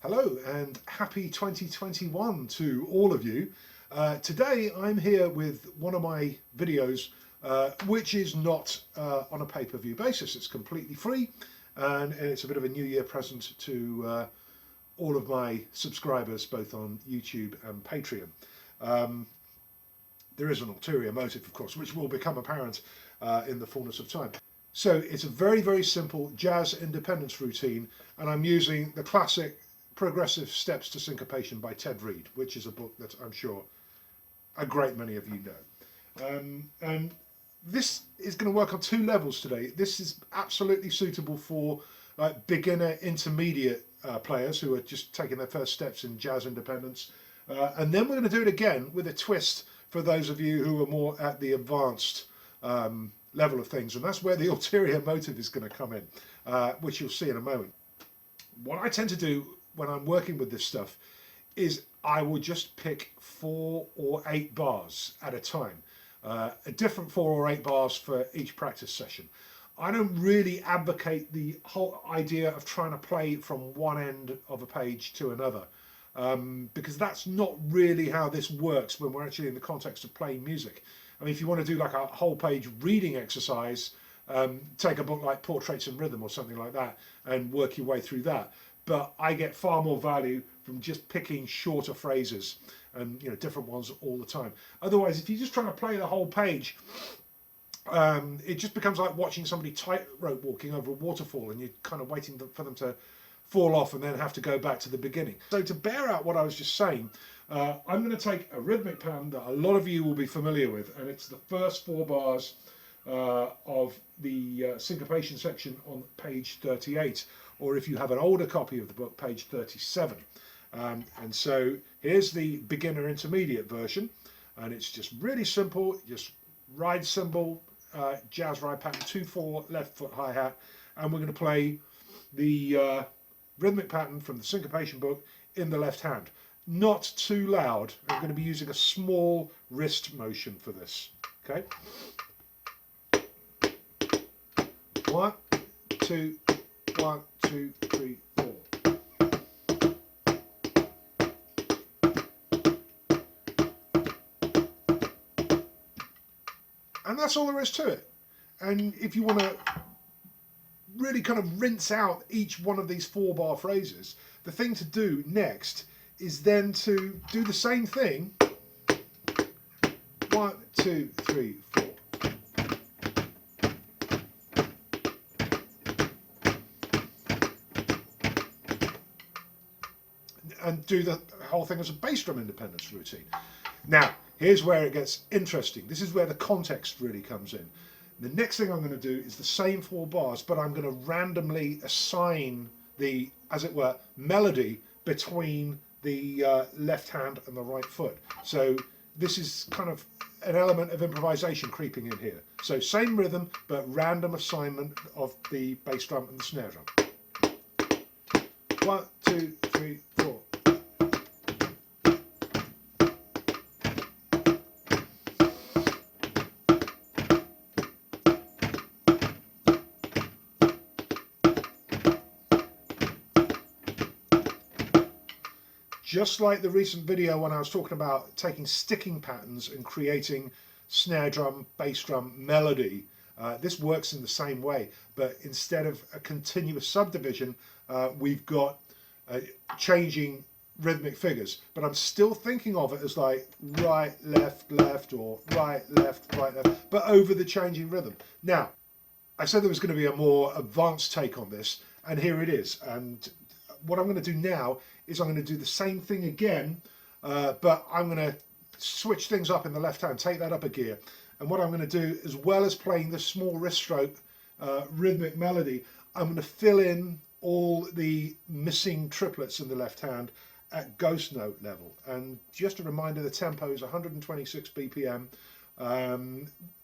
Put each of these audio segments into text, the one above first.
Hello and happy 2021 to all of you. Today I'm here with one of my videos which is not on a pay-per-view basis. It's completely free and it's a bit of a New Year present to all of my subscribers both on YouTube and Patreon. There is an ulterior motive, of course, which will become apparent in the fullness of time. So it's a very, very simple jazz independence routine, and I'm using the classic Progressive Steps to Syncopation by Ted Reed, which is a book that I'm sure a great many of you know. And this is going to work on two levels today. This is absolutely suitable for beginner, intermediate players who are just taking their first steps in jazz independence. And then we're going to do it again with a twist for those of you who are more at the advanced level of things. And that's where the ulterior motive is going to come in, which you'll see in a moment. What I tend to do when I'm working with this stuff is I will just pick 4 or 8 bars at a time, a different 4 or 8 bars for each practice session. I don't really advocate the whole idea of trying to play from one end of a page to another, because that's not really how this works when we're actually in the context of playing music. I mean, if you want to do like a whole page reading exercise, take a book like Portraits in Rhythm or something like that and work your way through that. But I get far more value from just picking shorter phrases and different ones all the time. Otherwise, if you're just trying to play the whole page, it just becomes like watching somebody tightrope walking over a waterfall, and you're kind of waiting for them to fall off and then have to go back to the beginning. So to bear out what I was just saying, I'm going to take a rhythmic pattern that a lot of you will be familiar with, and it's the first 4 bars of the syncopation section on page 38, or if you have an older copy of the book, page 37. And so here's the beginner intermediate version, and it's just really simple. Just ride cymbal, jazz ride pattern, 2/4 left foot hi-hat, and we're going to play the rhythmic pattern from the syncopation book in the left hand. Not too loud. I'm going to be using a small wrist motion for this. Okay. 1, 2, 1, 2, 3, 4. And that's all there is to it. And if you want to really kind of rinse out each one of these 4-bar phrases, the thing to do next is then to do the same thing. 1, 2, 3, 4. And do the whole thing as a bass drum independence routine. Now, here's where it gets interesting. This is where the context really comes in. The next thing I'm going to do is the same 4 bars, but I'm going to randomly assign the, as it were, melody between the left hand and the right foot. So this is kind of an element of improvisation creeping in here. So same rhythm, but random assignment of the bass drum and the snare drum. 1, 2, 3, 4. Just like the recent video when I was talking about taking sticking patterns and creating snare drum, bass drum melody, this works in the same way, but instead of a continuous subdivision, we've got changing rhythmic figures, but I'm still thinking of it as like right, left, left, or right, left, but over the changing rhythm. Now, I said there was going to be a more advanced take on this, and here it is. And what I'm going to do now is I'm going to do the same thing again, but I'm going to switch things up in the left hand, take that up a gear. And what I'm going to do, as well as playing the small wrist stroke rhythmic melody, I'm going to fill in all the missing triplets in the left hand at ghost note level. And just a reminder, the tempo is 126 BPM,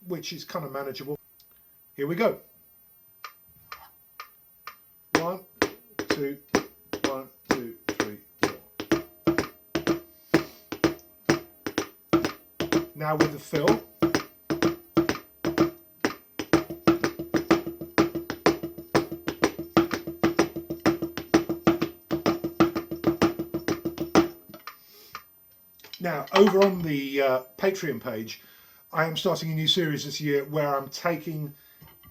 which is kind of manageable. Here we go. 1, 2, 1, 2, 3, 4. Now with the fill. Now, over on the Patreon page, I am starting a new series this year where I'm taking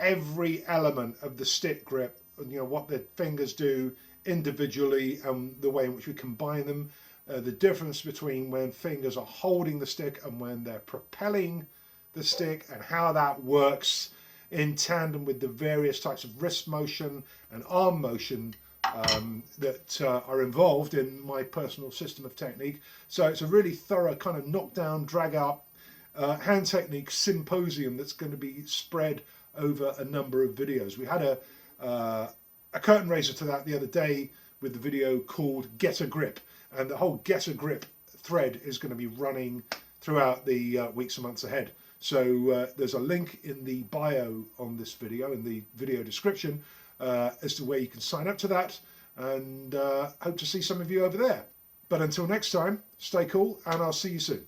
every element of the stick grip, you know, what the fingers do individually and the way in which we combine them, the difference between when fingers are holding the stick and when they're propelling the stick, and how that works in tandem with the various types of wrist motion and arm motion that are involved in my personal system of technique. So it's a really thorough kind of knockdown, drag out hand technique symposium that's going to be spread over a number of videos. We had a curtain raiser to that the other day with the video called Get a Grip, and the whole Get a Grip thread is going to be running throughout the weeks and months ahead. So there's a link in the bio on this video, in the video description, as to where you can sign up to that, and hope to see some of you over there. But until next time, stay cool, and I'll see you soon.